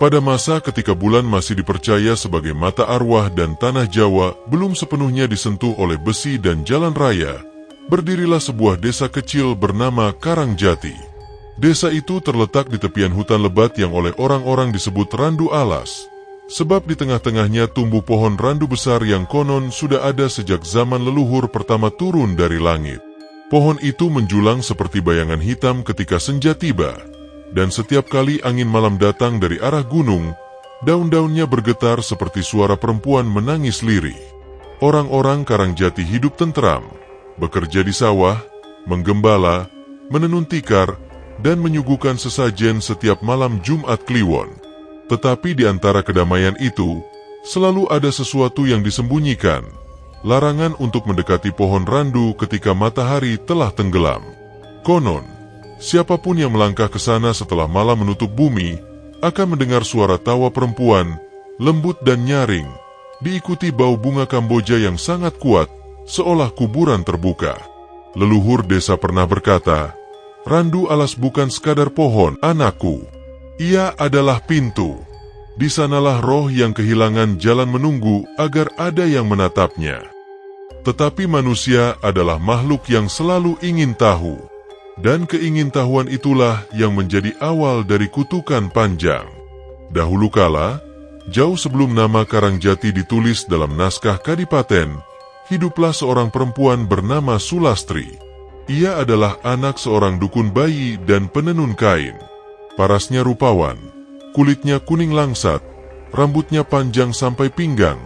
Pada masa ketika bulan masih dipercaya sebagai mata arwah dan tanah Jawa belum sepenuhnya disentuh oleh besi dan jalan raya, berdirilah sebuah desa kecil bernama Karangjati. Desa itu terletak di tepian hutan lebat yang oleh orang-orang disebut Randu Alas, sebab di tengah-tengahnya tumbuh pohon randu besar yang konon sudah ada sejak zaman leluhur pertama turun dari langit. Pohon itu menjulang seperti bayangan hitam ketika senja tiba. Dan setiap kali angin malam datang dari arah gunung, daun-daunnya bergetar seperti suara perempuan menangis lirih. Orang-orang Karangjati hidup tentram, bekerja di sawah, menggembala, menenun tikar, dan menyuguhkan sesajen setiap malam Jumat Kliwon. Tetapi di antara kedamaian itu, selalu ada sesuatu yang disembunyikan, larangan untuk mendekati pohon randu ketika matahari telah tenggelam. Konon, siapapun yang melangkah ke sana setelah malam menutup bumi akan mendengar suara tawa perempuan, lembut dan nyaring, diikuti bau bunga Kamboja yang sangat kuat, seolah kuburan terbuka. Leluhur desa pernah berkata, "Randu Alas bukan sekadar pohon, anakku. Ia adalah pintu. Di sanalah roh yang kehilangan jalan menunggu agar ada yang menatapnya." Tetapi manusia adalah makhluk yang selalu ingin tahu. Dan keingintahuan itulah yang menjadi awal dari kutukan panjang. Dahulu kala, jauh sebelum nama Karangjati ditulis dalam naskah Kadipaten, hiduplah seorang perempuan bernama Sulastri. Ia adalah anak seorang dukun bayi dan penenun kain. Parasnya rupawan, kulitnya kuning langsat, rambutnya panjang sampai pinggang,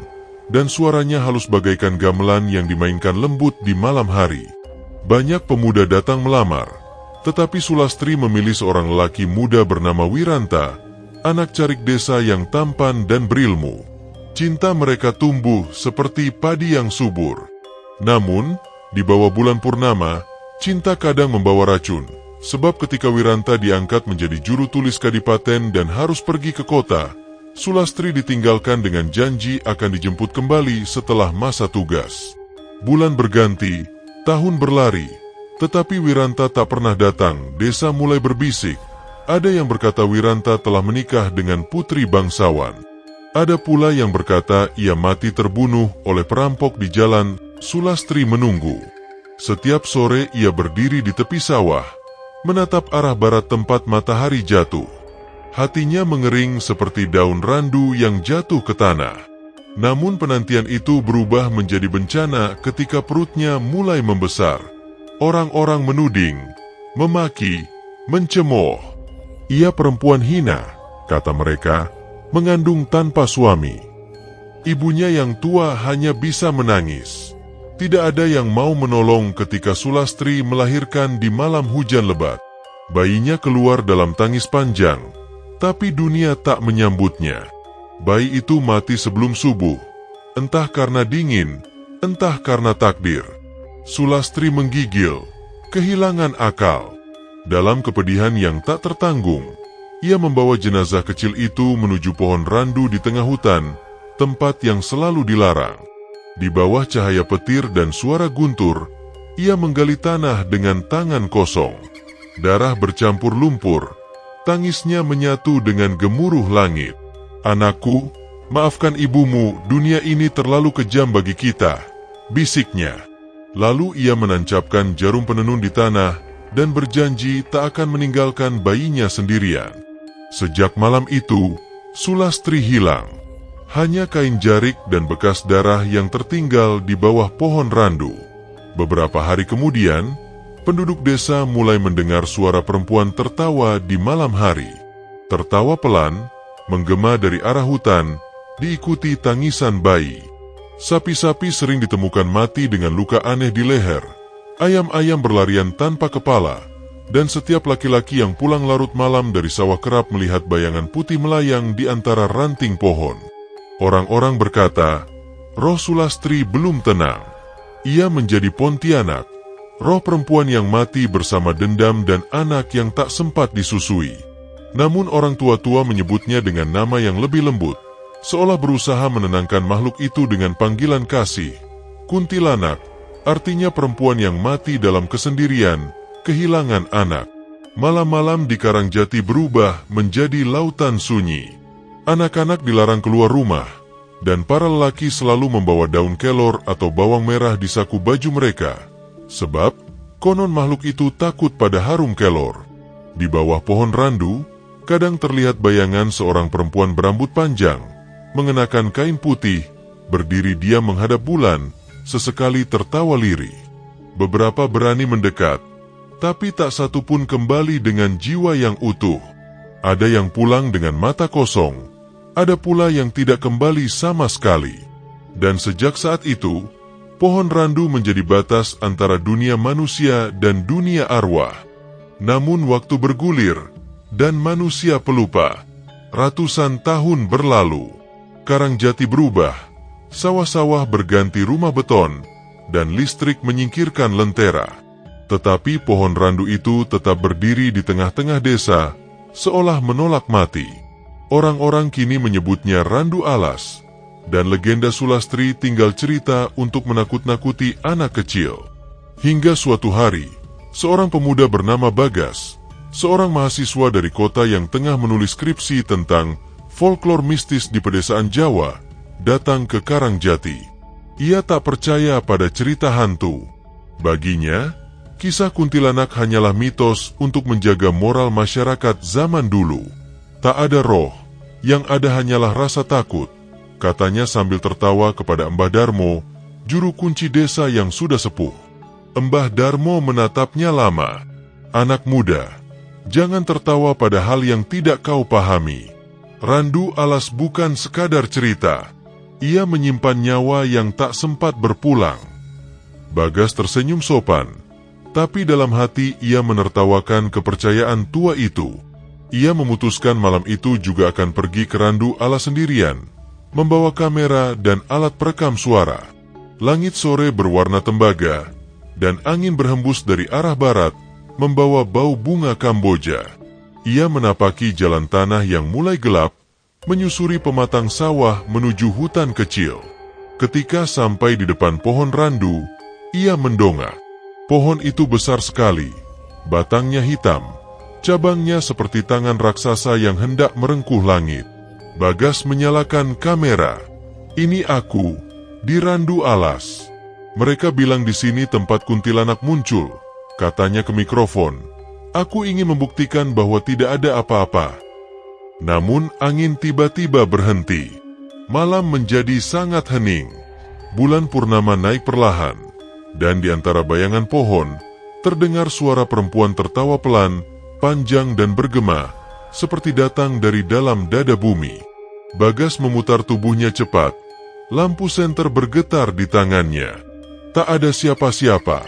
dan suaranya halus bagaikan gamelan yang dimainkan lembut di malam hari. Banyak pemuda datang melamar, tetapi Sulastri memilih seorang lelaki muda bernama Wiranta, anak carik desa yang tampan dan berilmu. Cinta mereka tumbuh seperti padi yang subur. Namun, di bawah bulan purnama, cinta kadang membawa racun, sebab ketika Wiranta diangkat menjadi juru tulis Kadipaten dan harus pergi ke kota, Sulastri ditinggalkan dengan janji akan dijemput kembali setelah masa tugas. Bulan berganti, tahun berlari, tetapi Wiranta tak pernah datang. Desa mulai berbisik. Ada yang berkata Wiranta telah menikah dengan putri bangsawan. Ada pula yang berkata ia mati terbunuh oleh perampok di jalan. Sulastri menunggu. Setiap sore ia berdiri di tepi sawah, menatap arah barat tempat matahari jatuh. Hatinya mengering seperti daun randu yang jatuh ke tanah. Namun penantian itu berubah menjadi bencana ketika perutnya mulai membesar. Orang-orang menuding, memaki, mencemooh. Ia perempuan hina, kata mereka, mengandung tanpa suami. Ibunya yang tua hanya bisa menangis. Tidak ada yang mau menolong ketika Sulastri melahirkan di malam hujan lebat. Bayinya keluar dalam tangis panjang, tapi dunia tak menyambutnya. Bayi itu mati sebelum subuh, entah karena dingin, entah karena takdir. Sulastri menggigil, kehilangan akal. Dalam kepedihan yang tak tertanggung, ia membawa jenazah kecil itu menuju pohon randu di tengah hutan, tempat yang selalu dilarang. Di bawah cahaya petir dan suara guntur, ia menggali tanah dengan tangan kosong. Darah bercampur lumpur, tangisnya menyatu dengan gemuruh langit. "Anakku, maafkan ibumu, dunia ini terlalu kejam bagi kita," bisiknya. Lalu ia menancapkan jarum penenun di tanah dan berjanji tak akan meninggalkan bayinya sendirian. Sejak malam itu, Sulastri hilang. Hanya kain jarik dan bekas darah yang tertinggal di bawah pohon randu. Beberapa hari kemudian, penduduk desa mulai mendengar suara perempuan tertawa di malam hari. Tertawa pelan, menggema dari arah hutan, diikuti tangisan bayi. Sapi-sapi sering ditemukan mati dengan luka aneh di leher. Ayam-ayam berlarian tanpa kepala. Dan setiap laki-laki yang pulang larut malam dari sawah kerap melihat bayangan putih melayang di antara ranting pohon. Orang-orang berkata, roh Sulastri belum tenang. Ia menjadi Pontianak, roh perempuan yang mati bersama dendam dan anak yang tak sempat disusui. Namun orang tua-tua menyebutnya dengan nama yang lebih lembut, seolah berusaha menenangkan makhluk itu dengan panggilan kasih. Kuntilanak, artinya perempuan yang mati dalam kesendirian, kehilangan anak. Malam-malam di Karangjati berubah menjadi lautan sunyi. Anak-anak dilarang keluar rumah, dan para lelaki selalu membawa daun kelor atau bawang merah di saku baju mereka. Sebab, konon makhluk itu takut pada harum kelor. Di bawah pohon randu, kadang terlihat bayangan seorang perempuan berambut panjang, mengenakan kain putih, berdiri diam menghadap bulan, sesekali tertawa lirih. Beberapa berani mendekat, tapi tak satu pun kembali dengan jiwa yang utuh. Ada yang pulang dengan mata kosong, ada pula yang tidak kembali sama sekali. Dan sejak saat itu, pohon randu menjadi batas antara dunia manusia dan dunia arwah. Namun waktu bergulir, dan manusia pelupa. Ratusan tahun berlalu, Karangjati berubah, sawah-sawah berganti rumah beton, dan listrik menyingkirkan lentera. Tetapi pohon randu itu tetap berdiri di tengah-tengah desa, seolah menolak mati. Orang-orang kini menyebutnya Randu Alas, dan legenda Sulastri tinggal cerita untuk menakut-nakuti anak kecil. Hingga suatu hari, seorang pemuda bernama Bagas, seorang mahasiswa dari kota yang tengah menulis skripsi tentang folklor mistis di pedesaan Jawa, datang ke Karangjati. Ia tak percaya pada cerita hantu. Baginya, kisah kuntilanak hanyalah mitos untuk menjaga moral masyarakat zaman dulu. Tak ada roh, yang ada hanyalah rasa takut, katanya sambil tertawa kepada Mbah Darmo, juru kunci desa yang sudah sepuh. Mbah Darmo menatapnya lama. Anak muda, jangan tertawa pada hal yang tidak kau pahami. Randu Alas bukan sekadar cerita. Ia menyimpan nyawa yang tak sempat berpulang. Bagas tersenyum sopan, tapi dalam hati ia menertawakan kepercayaan tua itu. Ia memutuskan malam itu juga akan pergi ke Randu Alas sendirian, membawa kamera dan alat perekam suara. Langit sore berwarna tembaga, dan angin berhembus dari arah barat, membawa bau bunga Kamboja. Ia menapaki jalan tanah yang mulai gelap, menyusuri pematang sawah menuju hutan kecil. Ketika sampai di depan pohon randu, ia mendongak. Pohon itu besar sekali, batangnya hitam, cabangnya seperti tangan raksasa yang hendak merengkuh langit. Bagas menyalakan kamera. Ini aku, di Randu Alas. Mereka bilang di sini tempat kuntilanak muncul, katanya ke mikrofon. Aku ingin membuktikan bahwa tidak ada apa-apa. Namun angin tiba-tiba berhenti. Malam menjadi sangat hening. Bulan purnama naik perlahan, dan di antara bayangan pohon, terdengar suara perempuan tertawa pelan, panjang dan bergema, seperti datang dari dalam dada bumi. Bagas memutar tubuhnya cepat. Lampu senter bergetar di tangannya. Tak ada siapa-siapa,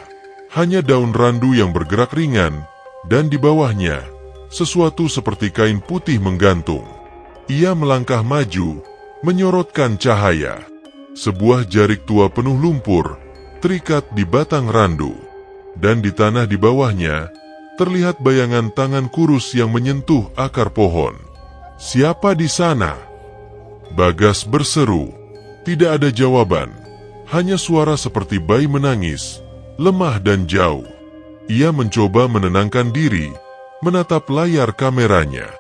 hanya daun randu yang bergerak ringan, dan di bawahnya, sesuatu seperti kain putih menggantung. Ia melangkah maju, menyorotkan cahaya. Sebuah jarik tua penuh lumpur, terikat di batang randu. Dan di tanah di bawahnya, terlihat bayangan tangan kurus yang menyentuh akar pohon. Siapa di sana? Bagas berseru. Tidak ada jawaban, hanya suara seperti bayi menangis, lemah dan jauh. Ia mencoba menenangkan diri, menatap layar kameranya.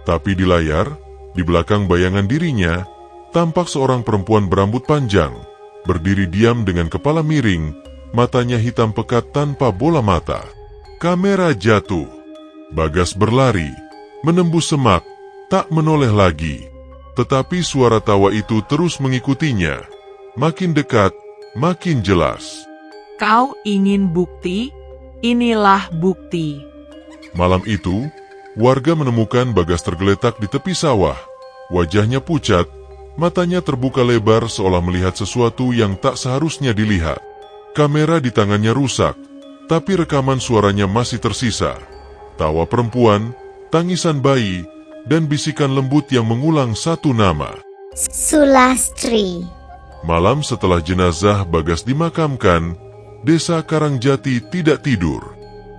Tapi di layar, di belakang bayangan dirinya, tampak seorang perempuan berambut panjang, berdiri diam dengan kepala miring, matanya hitam pekat tanpa bola mata. Kamera jatuh. Bagas berlari, menembus semak, tak menoleh lagi. Tetapi suara tawa itu terus mengikutinya. Makin dekat, makin jelas. Kau ingin bukti? Inilah bukti. Malam itu, warga menemukan Bagas tergeletak di tepi sawah. Wajahnya pucat, matanya terbuka lebar seolah melihat sesuatu yang tak seharusnya dilihat. Kamera di tangannya rusak, tapi rekaman suaranya masih tersisa. Tawa perempuan, tangisan bayi, dan bisikan lembut yang mengulang satu nama. Sulastri. Malam setelah jenazah Bagas dimakamkan, Desa Karangjati tidak tidur.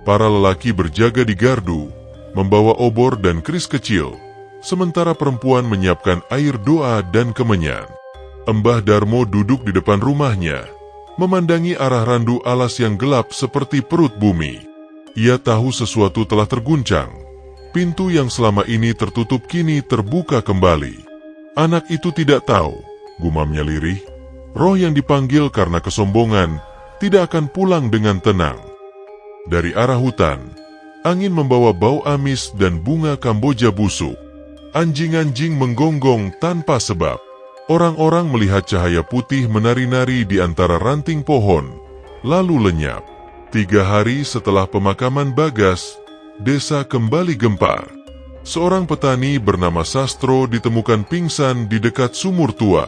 Para lelaki berjaga di gardu, membawa obor dan keris kecil, sementara perempuan menyiapkan air doa dan kemenyan. Embah Darmo duduk di depan rumahnya, memandangi arah randu alas yang gelap seperti perut bumi. Ia tahu sesuatu telah terguncang. Pintu yang selama ini tertutup kini terbuka kembali. Anak itu tidak tahu, gumamnya lirih, roh yang dipanggil karena kesombongan tidak akan pulang dengan tenang. Dari arah hutan, angin membawa bau amis dan bunga kamboja busuk. Anjing-anjing menggonggong tanpa sebab. Orang-orang melihat cahaya putih menari-nari di antara ranting pohon, lalu lenyap. 3 hari setelah pemakaman Bagas, desa kembali gempar. Seorang petani bernama Sastro ditemukan pingsan di dekat sumur tua.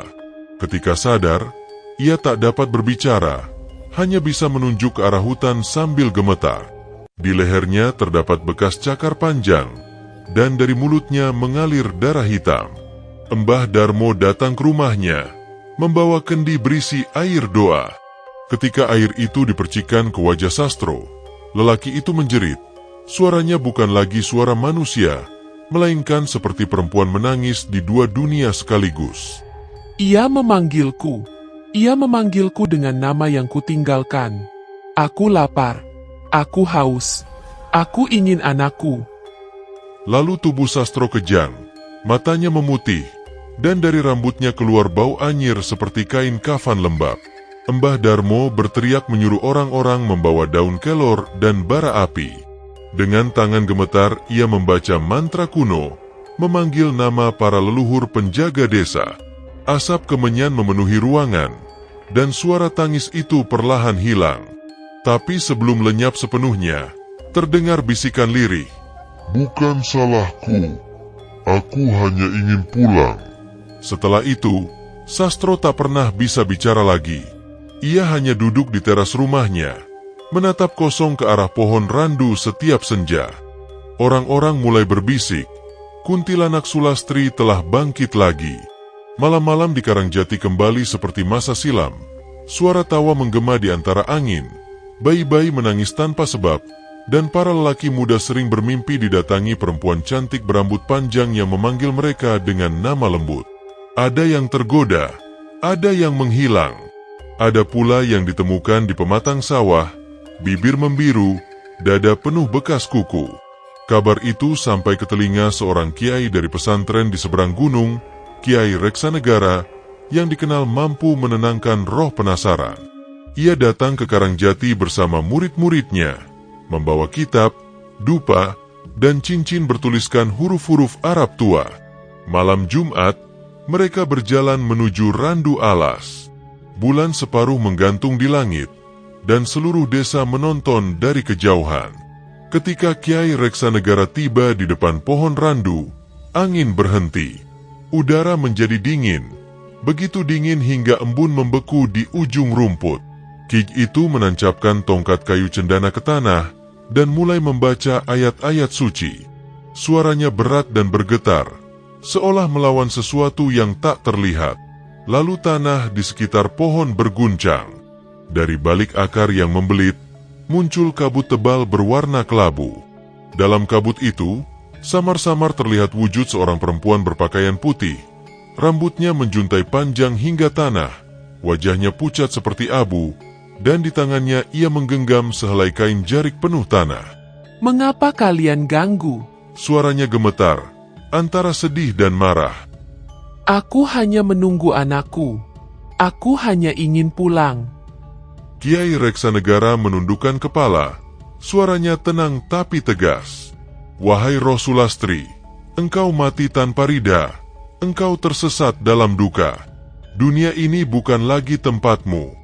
Ketika sadar, ia tak dapat berbicara, hanya bisa menunjuk ke arah hutan sambil gemetar. Di lehernya terdapat bekas cakar panjang, dan dari mulutnya mengalir darah hitam. Embah Darmo datang ke rumahnya, membawa kendi berisi air doa. Ketika air itu dipercikan ke wajah Sastro, lelaki itu menjerit. Suaranya bukan lagi suara manusia, melainkan seperti perempuan menangis di 2 dunia sekaligus. Ia memanggilku dengan nama yang kutinggalkan. Aku lapar, aku haus, aku ingin anakku. Lalu tubuh Sastro kejang, matanya memutih, dan dari rambutnya keluar bau anyir seperti kain kafan lembab. Embah Darmo berteriak menyuruh orang-orang membawa daun kelor dan bara api. Dengan tangan gemetar, ia membaca mantra kuno, memanggil nama para leluhur penjaga desa. Asap kemenyan memenuhi ruangan, dan suara tangis itu perlahan hilang. Tapi sebelum lenyap sepenuhnya, terdengar bisikan lirih. Bukan salahku, aku hanya ingin pulang. Setelah itu, Sastro tak pernah bisa bicara lagi. Ia hanya duduk di teras rumahnya, menatap kosong ke arah pohon randu setiap senja. Orang-orang mulai berbisik, kuntilanak Sulastri telah bangkit lagi. Malam-malam di Karangjati kembali seperti masa silam. Suara tawa menggema di antara angin, bayi-bayi menangis tanpa sebab, dan para lelaki muda sering bermimpi didatangi perempuan cantik berambut panjang yang memanggil mereka dengan nama lembut. Ada yang tergoda, ada yang menghilang. Ada pula yang ditemukan di pematang sawah, bibir membiru, dada penuh bekas kuku. Kabar itu sampai ke telinga seorang kiai dari pesantren di seberang gunung, Kiai Reksanegara, yang dikenal mampu menenangkan roh penasaran. Ia datang ke Karangjati bersama murid-muridnya, membawa kitab, dupa, dan cincin bertuliskan huruf-huruf Arab tua. Malam Jumat, mereka berjalan menuju randu alas. Bulan separuh menggantung di langit, dan seluruh desa menonton dari kejauhan. Ketika Kiai Reksanegara tiba di depan pohon randu, angin berhenti. Udara menjadi dingin, begitu dingin hingga embun membeku di ujung rumput. Ki itu menancapkan tongkat kayu cendana ke tanah dan mulai membaca ayat-ayat suci. Suaranya berat dan bergetar, seolah melawan sesuatu yang tak terlihat. Lalu tanah di sekitar pohon berguncang. Dari balik akar yang membelit, muncul kabut tebal berwarna kelabu. Dalam kabut itu, samar-samar terlihat wujud seorang perempuan berpakaian putih. Rambutnya menjuntai panjang hingga tanah, wajahnya pucat seperti abu, dan di tangannya ia menggenggam sehelai kain jarik penuh tanah. Mengapa kalian ganggu? Suaranya gemetar, antara sedih dan marah. Aku hanya menunggu anakku. Aku hanya ingin pulang. Kiai Reksanegara menundukkan kepala, suaranya tenang tapi tegas. Wahai Roh Sulastri, engkau mati tanpa rida, engkau tersesat dalam duka. Dunia ini bukan lagi tempatmu.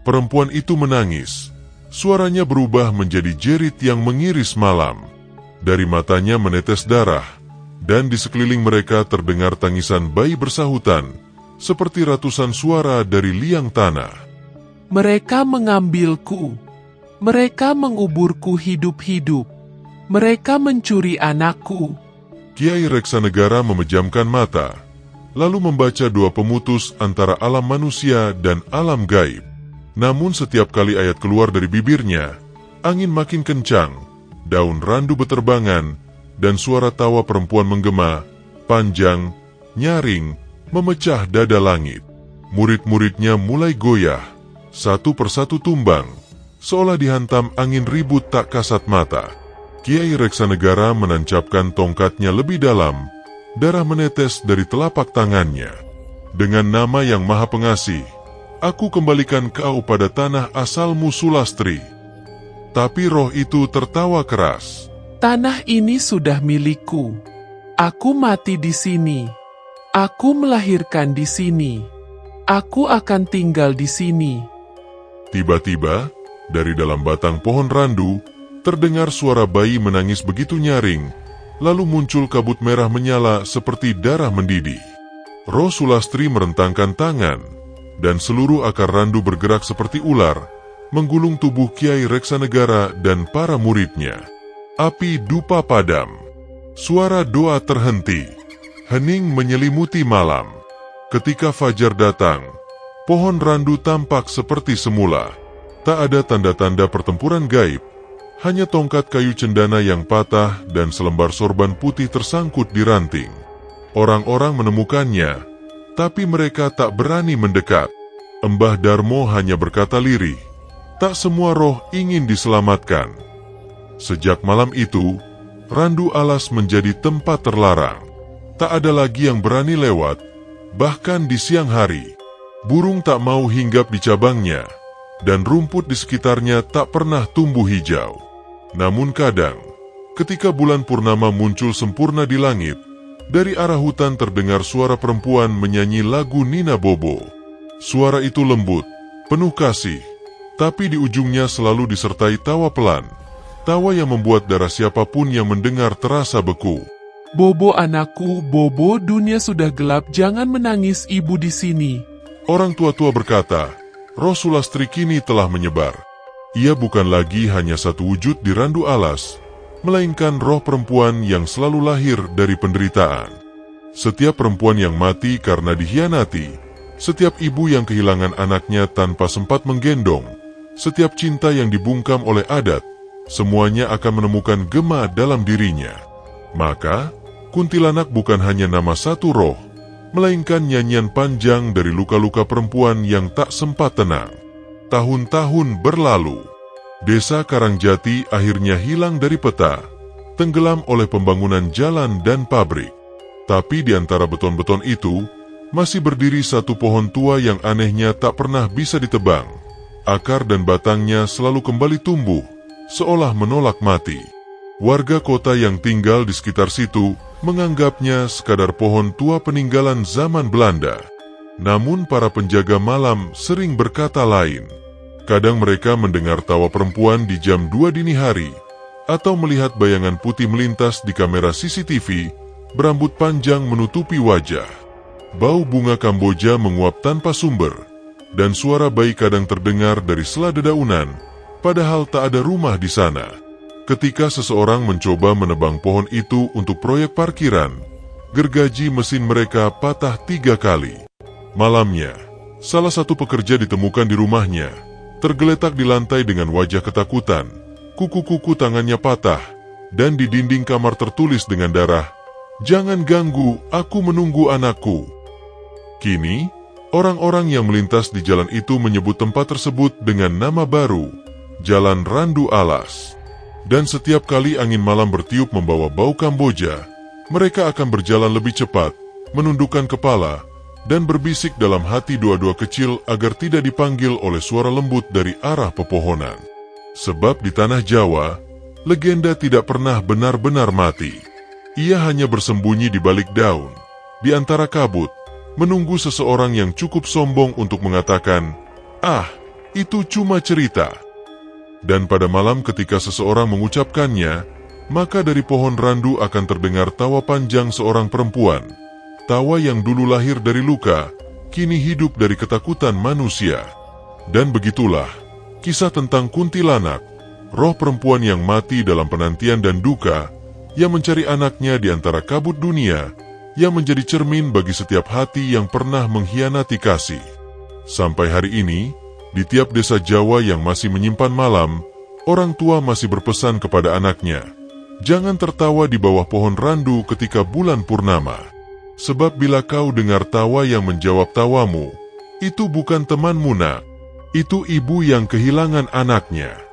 Perempuan itu menangis, suaranya berubah menjadi jerit yang mengiris malam. Dari matanya menetes darah, dan di sekeliling mereka terdengar tangisan bayi bersahutan, seperti ratusan suara dari liang tanah. Mereka mengambilku. Mereka menguburku hidup-hidup. Mereka mencuri anakku. Kiai Reksanegara memejamkan mata, lalu membaca doa pemutus antara alam manusia dan alam gaib. Namun setiap kali ayat keluar dari bibirnya, angin makin kencang, daun randu beterbangan, dan suara tawa perempuan menggema, panjang, nyaring, memecah dada langit. Murid-muridnya mulai goyah, satu persatu tumbang, seolah dihantam angin ribut tak kasat mata. Kiai Reksanegara menancapkan tongkatnya lebih dalam, darah menetes dari telapak tangannya. Dengan nama yang maha pengasih, aku kembalikan kau pada tanah asalmu Sulastri. Tapi roh itu tertawa keras. Tanah ini sudah milikku. Aku mati di sini. Aku melahirkan di sini. Aku akan tinggal di sini. Tiba-tiba, dari dalam batang pohon randu, terdengar suara bayi menangis begitu nyaring, lalu muncul kabut merah menyala seperti darah mendidih. Roh Sulastri merentangkan tangan, dan seluruh akar randu bergerak seperti ular, menggulung tubuh Kiai Reksanegara dan para muridnya. Api dupa padam. Suara doa terhenti. Hening menyelimuti malam. Ketika fajar datang, pohon randu tampak seperti semula. Tak ada tanda-tanda pertempuran gaib. Hanya tongkat kayu cendana yang patah dan selembar sorban putih tersangkut di ranting. Orang-orang menemukannya, tapi mereka tak berani mendekat. Mbah Darmo hanya berkata lirih, tak semua roh ingin diselamatkan. Sejak malam itu, randu alas menjadi tempat terlarang. Tak ada lagi yang berani lewat, bahkan di siang hari. Burung tak mau hinggap di cabangnya, dan rumput di sekitarnya tak pernah tumbuh hijau. Namun kadang, ketika bulan purnama muncul sempurna di langit, dari arah hutan terdengar suara perempuan menyanyi lagu Nina Bobo. Suara itu lembut, penuh kasih, tapi di ujungnya selalu disertai tawa pelan. Tawa yang membuat darah siapapun yang mendengar terasa beku. Bobo anakku, Bobo, dunia sudah gelap, jangan menangis, ibu di sini. Orang tua-tua berkata, roh Sulastri kini telah menyebar. Ia bukan lagi hanya satu wujud di randu alas, melainkan roh perempuan yang selalu lahir dari penderitaan. Setiap perempuan yang mati karena dikhianati, setiap ibu yang kehilangan anaknya tanpa sempat menggendong, setiap cinta yang dibungkam oleh adat, semuanya akan menemukan gema dalam dirinya. Maka, kuntilanak bukan hanya nama satu roh, melainkan nyanyian panjang dari luka-luka perempuan yang tak sempat tenang. Tahun-tahun berlalu, desa Karangjati akhirnya hilang dari peta, tenggelam oleh pembangunan jalan dan pabrik. Tapi di antara beton-beton itu, masih berdiri satu pohon tua yang anehnya tak pernah bisa ditebang. Akar dan batangnya selalu kembali tumbuh, seolah menolak mati. Warga kota yang tinggal di sekitar situ menganggapnya sekadar pohon tua peninggalan zaman Belanda. Namun para penjaga malam sering berkata lain. Kadang mereka mendengar tawa perempuan di jam 2 dini hari, atau melihat bayangan putih melintas di kamera CCTV, berambut panjang menutupi wajah. Bau bunga Kamboja menguap tanpa sumber, dan suara bayi kadang terdengar dari sela dedaunan, padahal tak ada rumah di sana. Ketika seseorang mencoba menebang pohon itu untuk proyek parkiran, gergaji mesin mereka patah 3 kali. Malamnya, salah satu pekerja ditemukan di rumahnya, tergeletak di lantai dengan wajah ketakutan, kuku-kuku tangannya patah, dan di dinding kamar tertulis dengan darah, "Jangan ganggu, aku menunggu anakku." Kini, orang-orang yang melintas di jalan itu menyebut tempat tersebut dengan nama baru, Jalan Randu Alas. Dan setiap kali angin malam bertiup membawa bau Kamboja, mereka akan berjalan lebih cepat, menundukkan kepala, dan berbisik dalam hati doa-doa kecil agar tidak dipanggil oleh suara lembut dari arah pepohonan. Sebab di tanah Jawa, legenda tidak pernah benar-benar mati. Ia hanya bersembunyi di balik daun, di antara kabut, menunggu seseorang yang cukup sombong untuk mengatakan, "Ah, itu cuma cerita." Dan pada malam ketika seseorang mengucapkannya, maka dari pohon randu akan terdengar tawa panjang seorang perempuan. Tawa yang dulu lahir dari luka, kini hidup dari ketakutan manusia. Dan begitulah, kisah tentang kuntilanak, roh perempuan yang mati dalam penantian dan duka, yang mencari anaknya di antara kabut dunia, yang menjadi cermin bagi setiap hati yang pernah mengkhianati kasih. Sampai hari ini, Di tiap desa Jawa yang masih menyimpan malam, orang tua masih berpesan kepada anaknya, jangan tertawa di bawah pohon randu ketika bulan purnama. Sebab bila kau dengar tawa yang menjawab tawamu, itu bukan temanmu nak, itu ibu yang kehilangan anaknya.